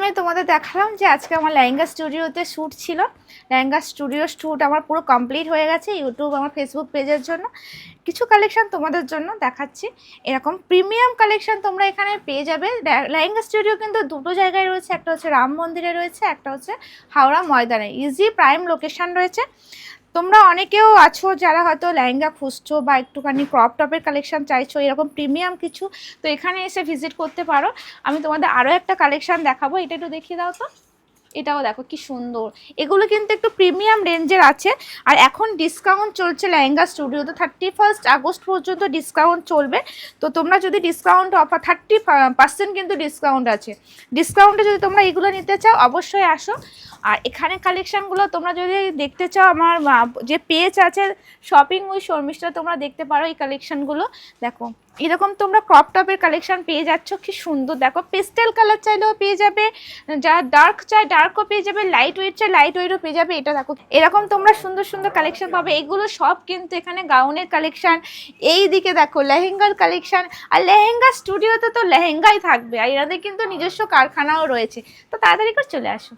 প্রথমে তোমাদের দেখালাম যে আজকে আমার লেহেঙ্গা স্টুডিওতে শ্যুট ছিল। লেহেঙ্গা স্টুডিও শ্যুট আমার পুরো কমপ্লিট হয়ে গেছে ইউটিউব আমার ফেসবুক পেজের জন্য। কিছু কালেকশন তোমাদের জন্য দেখাচ্ছি। এরকম প্রিমিয়াম কালেকশন তোমরা এখানে পেয়ে যাবে। লেহেঙ্গা স্টুডিও কিন্তু দুটো জায়গায় রয়েছে, একটা হচ্ছে রাম মন্দিরে রয়েছে, একটা হচ্ছে হাওড়া ময়দানে। ইজি প্রাইম লোকেশন রয়েছে। তোমরা অনেকেও আছো যারা হয়তো লেহেঙ্গা খুঁজছো বা একটুখানি ক্রপ টপের কালেকশন চাইছো, এরকম প্রিমিয়াম কিছু, তো এখানে এসে ভিজিট করতে পারো। আমি তোমাদের আরও একটা কালেকশন দেখাবো, এটা একটু দেখিয়ে দাও তো। এটাও দেখো কি সুন্দর, এগুলো কিন্তু একটু প্রিমিয়াম রেঞ্জের আছে। আর এখন ডিসকাউন্ট চলছে লেহেঙ্গা স্টুডিওতে, 31 আগস্ট পর্যন্ত ডিসকাউন্ট চলবে। তো তোমরা যদি ডিসকাউন্ট অফার 30% কিন্তু ডিসকাউন্ট আছে। ডিসকাউন্টে যদি তোমরা এগুলো নিতে চাও অবশ্যই আসো। আর এখানে কালেকশানগুলো তোমরা যদি দেখতে চাও, আমার যে পেজ আছে শপিং উইথ শর্মিষ্ঠা, তোমরা দেখতে পারো এই কালেকশানগুলো। দেখো এরকম তোমরা ক্রপ টপের কালেকশন পেয়ে যাচ্ছ, কি সুন্দর। দেখো পেস্টেল কালার চাইলেও পেয়ে যাবে, যারা ডার্ক চায় ডার্কও পেয়ে যাবে, লাইট ওয়েট চায় লাইট ওয়েটও পেয়ে যাবে। এটা দেখো এরকম তোমরা সুন্দর সুন্দর কালেকশন পাবে। এগুলো সব কিন্তু এখানে গাউনের কালেকশন। এই দিকে দেখো লেহেঙ্গার কালেকশন। আর লেহেঙ্গা স্টুডিওতে তো লেহেঙ্গাই থাকবে, আর এনাদের কিন্তু নিজস্ব কারখানাও রয়েছে। তো তাড়াতাড়ি করে চলে আসো।